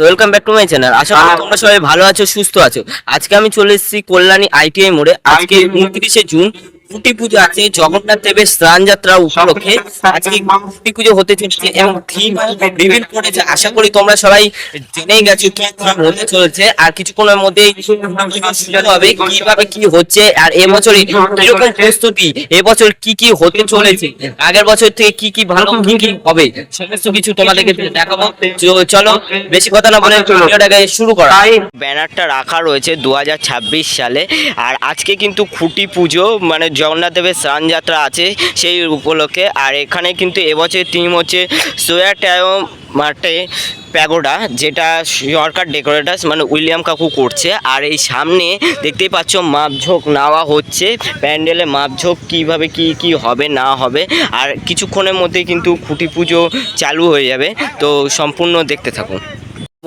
Welcome back to my channel. আশা করি তোমরা সবাই ভালো আছো, সুস্থ আছো। আজকে আমি চলে এসেছি কল্যাণী আইটিআই মোড়ে। আজকে 29শে জুন খুঁটি পুজো আছে, জগন্নাথ দেবের স্নান যাত্রা উপলক্ষে আজকে খুঁটি পুজো হতে চলেছে এবং থিম রিভিল করেছে। আশা করি তোমরা সবাই জেনেই গেছো কি থিম হতে চলেছে, আর কিছুক্ষণের মধ্যেই শুরু হবে কিভাবে কি হচ্ছে আর এবছরে কিরকম প্রস্তুতি, এবছর কি কি হতে চলেছে, আগের বছর থেকে কি কি ভালো কি কি হবে, সমস্ত কিছু তোমাদেরকে দেখাবো। চলো বেশি কথা না বলে ভিডিওটাকে শুরু করা। ব্যানারটা রাখা রয়েছে 2026 সালে, আর আজকে কিন্তু খুঁটি পুজো মানে জগন্নাথ দেবের স্নান যাত্রা আছে সেই উপলক্ষে। আর এখানে কিন্তু এবছর থিম হচ্ছে সোয়াটায়ো মাঠে প্যাগোডা, যেটা সরকার ডেকোরেটার্স মানে উইলিয়াম কাকু করছে। আর এই সামনে দেখতেই পাচ্ছ মাপঝোঁক নেওয়া হচ্ছে, প্যান্ডেলে মাপঝোঁক কীভাবে কি কি হবে না হবে। আর কিছুক্ষণের মধ্যে কিন্তু খুঁটি পুজো চালু হয়ে যাবে, তো সম্পূর্ণ দেখতে থাকুন।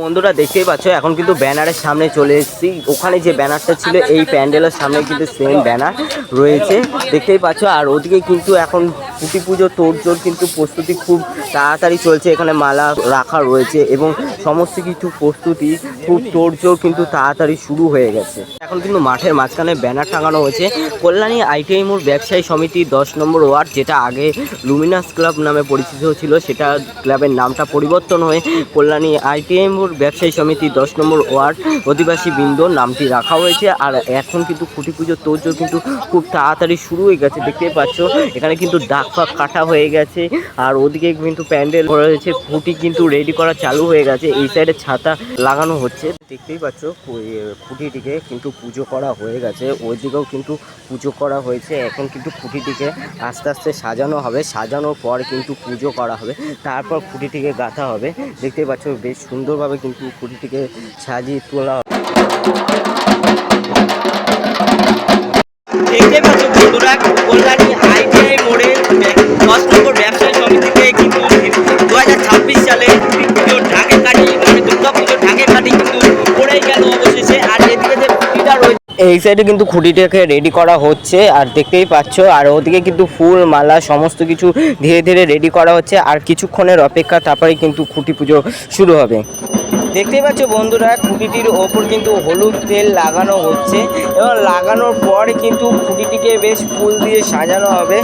বন্ধুরা দেখতেই পাচ্ছ এখন কিন্তু ব্যানারের সামনে চলে এসেছি। ওখানে যে ব্যানারটা ছিল এই প্যান্ডেলের সামনে কিন্তু সেম ব্যানার রয়েছে, দেখতেই পাচ্ছ। আর ওদিকে কিন্তু এখন খুঁটি পুজো তোড়জোড় কিন্তু প্রস্তুতি খুব তাড়াতাড়ি চলছে। এখানে মালা রাখা রয়েছে এবং সমস্ত কিছু প্রস্তুতি খুব তোড়জোড় কিন্তু তাড়াতাড়ি শুরু হয়ে গেছে। এখন কিন্তু মাঠের মাঝখানে ব্যানার টাঙানো হয়েছে কল্যাণী আইটিআই মোড় ব্যবসায়ী সমিতি 10 নম্বর ওয়ার্ড, যেটা আগে লুমিনাস ক্লাব নামে পরিচিত ছিল, সেটা ক্লাবের নামটা পরিবর্তন হয়ে কল্যাণী আইটিআই মোড় ব্যবসায়ী সমিতি 10 নম্বর ওয়ার্ড অধিবাসী বৃন্দ নামটি রাখা হয়েছে। আর এখন কিন্তু খুঁটি পুজোর তোড়জোড় কিন্তু খুব তাড়াতাড়ি শুরু হয়ে গেছে, দেখতেই পাচ্ছ। এখানে কিন্তু ডাক ফাঁক কাটা হয়ে গেছে, আর ওদিকে কিন্তু প্যান্ডেল করা হয়েছে, খুঁটি কিন্তু রেডি করা চালু হয়ে গেছে। এই সাইডে ছাতা লাগানো হচ্ছে, দেখতেই পাচ্ছ। খুঁটিটিকে কিন্তু পুজো করা হয়ে গেছে, ওইদিকেও কিন্তু পুজো করা হয়েছে। এখন কিন্তু খুঁটিটিকে আস্তে আস্তে সাজানো হবে, সাজানোর পর কিন্তু পুজো করা হবে, তারপর খুঁটিটিকে গাঁথা হবে। দেখতেই পাচ্ছ বেশ সুন্দরভাবে কিন্তু খুঁটিটিকে সাজিয়ে তোলা হবে। দেখতে পাচ্ছ বন্ধুরা কল্যাণী আইটিআই মোড়ে 10 নম্বর ব্যবসায়ী সমিতিতে কিন্তু 2026 সালে পুজোর ঢাকে কাটি মানে দুর্গা পুজোর ঢাকে কাটি কিন্তু পড়েই গেল অবশেষে। আর এদিকে যে খুঁটিটা রয়েছে এই সাইডে কিন্তু খুঁটিটাকে রেডি করা হচ্ছে, আর দেখতেই পাচ্ছ। আর ওদিকে কিন্তু ফুল মালা সমস্ত কিছু ধীরে ধীরে রেডি করা হচ্ছে, আর কিছুক্ষণের অপেক্ষা, তারপরে কিন্তু খুঁটি পুজো শুরু হবে। দেখতেই পাচ্ছ বন্ধুরা খুঁটিটির ওপর কিন্তু হলুদ তেল লাগানো হচ্ছে এবং লাগানোর পর কিন্তু খুঁটিটিকে বেশ ফুল দিয়ে সাজানো হবে।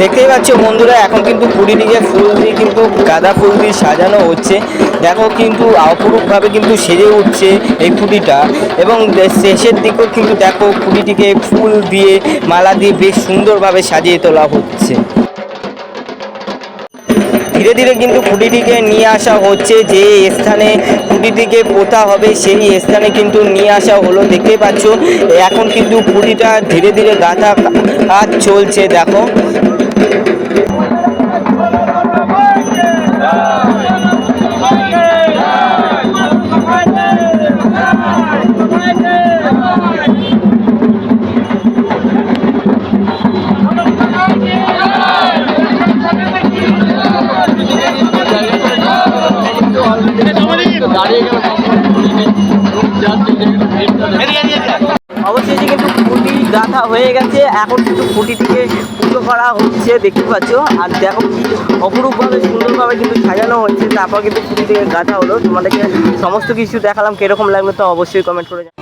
দেখতেই পাচ্ছ বন্ধুরা এখন কিন্তু খুঁটিটিকে ফুল দিয়ে কিন্তু গাঁদা ফুল দিয়ে সাজানো হচ্ছে। দেখো কিন্তু অপরূপভাবে কিন্তু সেজে উঠছে এই খুঁটিটা, এবং শেষের দিকেও কিন্তু দেখো খুঁটিটিকে ফুল দিয়ে মালা দিয়ে বেশ সুন্দরভাবে সাজিয়ে তোলা হচ্ছে। ধীরে ধীরে কিন্তু খুঁটিটিকে নিয়ে আসা হচ্ছে, যে স্থানে খুঁটিটিকে পোতা হবে সেই স্থানে কিন্তু নিয়ে আসা হলো। দেখতেই পাচ্ছ এখন কিন্তু খুঁটিটা ধীরে ধীরে গাঁথা কাজ চলছে। দেখো অবশেষে কিন্তু খুঁটি গাঁথা হয়ে গেছে, এখন কিন্তু খুঁটিটিকে পুজো করা হচ্ছে, দেখতে পাচ্ছ। আর দেখো কি অপরূপভাবে সুন্দরভাবে কিন্তু সাজানো হচ্ছে, তারপর কিন্তু খুঁটিটিকে গাঁথা হলো। তোমাদেরকে সমস্ত কিছু দেখালাম, কিরকম লাগলো তো অবশ্যই কমেন্ট করে জানাও।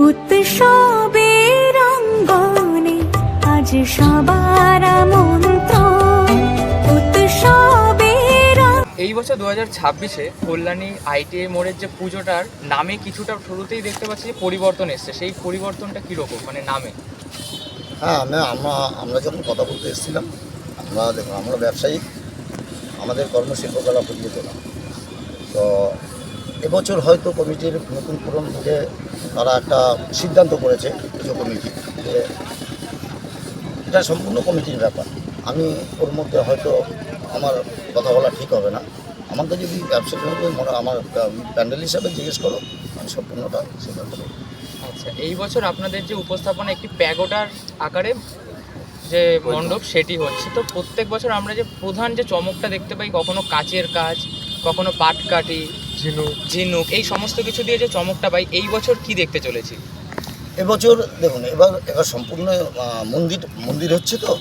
উৎসবের অঙ্গনে আজ সবার আমন্ত্রণ, উৎসবের এই বছর 2026-এ কল্যাণী আইটিআই মোড়ের যে পুজোটার নামে কিছুটা শুরুতেই দেখতে পাচ্ছি যে পরিবর্তন এসছে, সেই পরিবর্তনটা কীরকম মানে নামে? হ্যাঁ, আমরা যখন কথা বলতে এসেছিলাম, আমরা ব্যবসায়ী, আমাদের কর্মশিল্পকলা ফুটিয়ে তোলা। তো এবছর হয়তো কমিটির নতুন পুরন থেকে তারা একটা সিদ্ধান্ত করেছে, পুজো কমিটি, যে এটা সম্পূর্ণ কমিটির ব্যাপার। আমি ওর মধ্যে হয়তো আমার কথা বলা ঠিক হবে না। আমাকে যদি ব্যবসায়িক আমার প্যান্ডেল হিসাবে জিজ্ঞেস করো, আমি সম্পূর্ণটা সিদ্ধান্ত করব। আচ্ছা, এই বছর আপনাদের যে উপস্থাপনা একটি প্যাগোডার আকারে যে মণ্ডপ সেটি হচ্ছে, তো প্রত্যেক বছর আমরা যে প্রধান যে চমকটা দেখতে পাই, কখনো কাচের কাজ, কখনো পাটকাঠি, ঝিনুক, এই সমস্ত কিছু দিয়ে যে চমকটা পাই, এই বছর কি দেখতে চলেছি? এবছর দেখুন, এবার সম্পূর্ণ মন্দির হচ্ছে, তো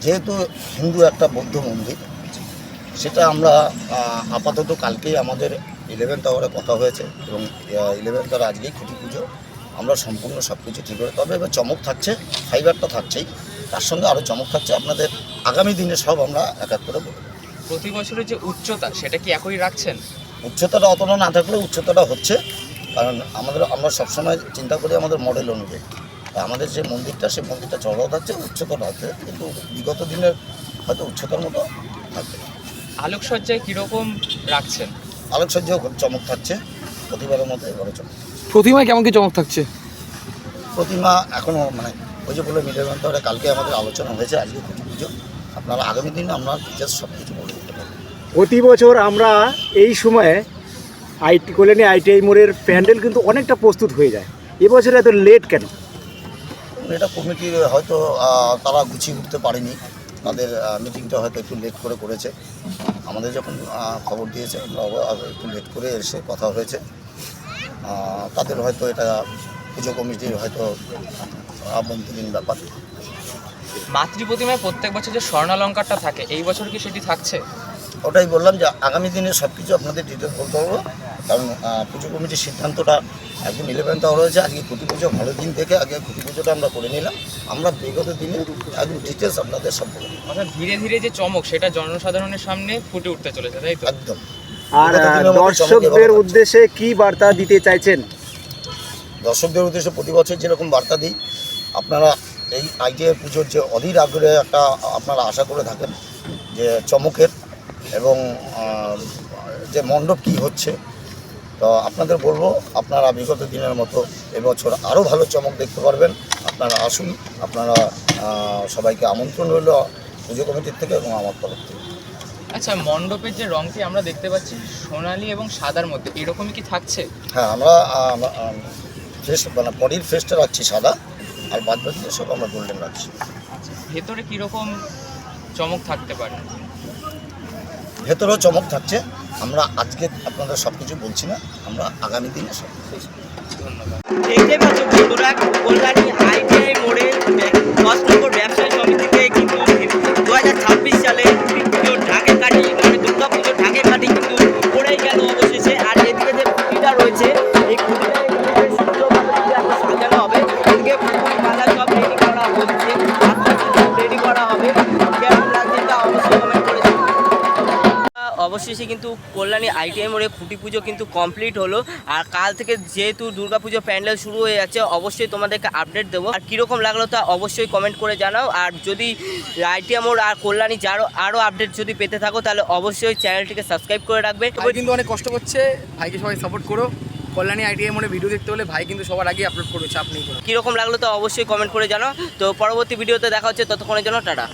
যেহেতু হিন্দু একটা বৌদ্ধ মন্দির, সেটা আমরা আপাতত কালকেই আমাদের 11th আওয়ারে কথা হয়েছে এবং 11th আওয়ার আজকেই খুঁটি পুজো, আমরা সম্পূর্ণ সব কিছু ঠিক করে, তবে এবার চমক থাকছে, ফাইবারটা থাকছেই, তার সঙ্গে আরও চমক থাকছে আপনাদের আগামী দিনে সব আমরা এক এক করে বলব। প্রতি বছরের যে উচ্চতা সেটা কি একই রাখছেন? উচ্চতাটা অতটা না থাকলেও উচ্চতাটা হচ্ছে, কারণ আমরা সবসময় চিন্তা করি আমাদের মডেল অনুযায়ী। তা আমাদের যে মন্দিরটা, সেই মন্দিরটা চড়াও থাকছে, উচ্চতাটা হচ্ছে, কিন্তু বিগত দিনের হয়তো উচ্চতার মতো থাকবে না। আলোকসজ্জায় কীরকম রাখছেন? আলোকসজ্জাও খুব চমক থাকছে, প্রতিবারের মতো এবারে চমক। প্রতিমায় কেমন কি চমক থাকছে? প্রতিমা এখনও মানে ওই যে বলে মিডিয়ার ধরে কালকে আমাদের আলোচনা হয়েছে, আজকে খুঁটি পুজো, আপনারা আগামী দিনে আমরা ডিটেলস সব কিছু বলে দিতে পারবো। প্রতি বছর আমরা এই সময়ে কল্যাণী ITI মোড়ের প্যান্ডেল কিন্তু অনেকটা প্রস্তুত হয়ে যায়, এবছর এত লেট কেন? এটা কমিটির হয়তো তারা গুছিয়ে উঠতে পারেনি, তাদের মিটিংটা হয়তো একটু লেট করে করেছে। আমাদের যখন খবর দিয়েছে আমরা একটু লেট করে এসে কথা হয়েছে, তাদের হয়তো এটা পুজো কমিটির হয়তো আভ্যন্তরীণ ব্যাপার। মাতৃ প্রতিমায় প্রত্যেক বছর যে স্বর্ণালঙ্কারটা থাকে, এই বছর কি সেটি থাকছে? ওটাই বললাম যে আগামী দিনে সব কিছু আপনাদের ডিটেলস বলতে পারবো, কারণ পুজো কমিটির সিদ্ধান্তটা একদম 11th আওয়ার হয়েছে। আজকে খুঁটি পুজো ভালো দিন থেকে আগে খুঁটি পুজোটা আমরা করে নিলাম, আমরা বিগত দিনে একদম ডিটেলস আপনাদের সব বলে দেবো। অর্থাৎ ধীরে ধীরে যে চমক সেটা জনসাধারণের সামনে ফুটে উঠতে চলেছে, তাই তো? একদম। আর বিগত দিনের মতো চমক দর্শকদের এবারও থাকছে। উদ্দেশ্যে কি বার্তা দিতে চাইছেন? দর্শকদের উদ্দেশ্যে প্রতি বছর যেরকম বার্তা দিই, আপনারা এই ITI পুজোর যে অধীর আগ্রহে একটা আপনারা আশা করে থাকেন যে চমকের এবং যে মণ্ডপ কী হচ্ছে, তো আপনাদের বলবো আপনারা বিগত দিনের মতো এবছর আরও ভালো চমক দেখতে পারবেন। আপনারা আসুন, আপনারা সবাইকে আমন্ত্রণ রইল পুজো কমিটির থেকে এবং আমার তরফ থেকে। আচ্ছা, মণ্ডপের যে রংটি আমরা দেখতে পাচ্ছি সোনালী এবং সাদার মধ্যে, এরকমই কি থাকছে? হ্যাঁ, আমরা ফেস মানে বডির ফেসটা রাখছি সাদা, আর বাদ বাকি সব আমরা গোল্ডেন রাখছি। আচ্ছা, ভেতরে কীরকম চমক থাকতে পারে? ভেতরেও চমক থাকছে, আমরা আজকে আপনাদের সব কিছু বলছি না, আমরা আগামী দিনে সব কিছু। ধন্যবাদ। দেখতে পাচ্ছ বন্ধুরা, কল্যাণী ITI মোড়ে 10 নম্বর ব্যবসায়ী সমিতিতে কিন্তু 2026 সালে পুজোর ঢাকে কাঠি মানে দুর্গা পুজোর ঢাকে কাঠি কিন্তু পড়েই গেল অবশেষে। আর এদিকে যে খুঁটিটা রয়েছে, এই খুঁটিটা সুন্দরভাবে একটা সাজানো হবে, এদিকে মালা সব রেডি করা হচ্ছে, রেডি করা হবে। কেমন লাগছে তা অবশ্যই কমেন্ট করে জানাবেন। অবশেষে কিন্তু কল্যাণী ITI মোড়ে খুঁটি পুজো কিন্তু কমপ্লিট হলো। আর কাল থেকে যেহেতু দুর্গাপুজো প্যান্ডেল শুরু হয়ে যাচ্ছে, অবশ্যই তোমাদেরকে আপডেট দেবো। আর কীরকম লাগলো তা অবশ্যই কমেন্ট করে জানাও। আর যদি ITI মোড় আর কল্যাণী আরও আপডেট যদি পেতে থাকো, তাহলে অবশ্যই চ্যানেলটিকে সাবস্ক্রাইব করে রাখবে। ভাই কিন্তু অনেক কষ্ট করছে, ভাইকে সবাই সাপোর্ট করো। কল্যাণী ITI মোড়ে ভিডিও দেখতে হলে ভাই কিন্তু সবার আগে আপলোড করবে, চাপ নেই কোনো। কীরকম লাগলো তা অবশ্যই কমেন্ট করে জানাও। তো পরবর্তী ভিডিওতে দেখা হচ্ছে, ততক্ষণের জন্য টাটা।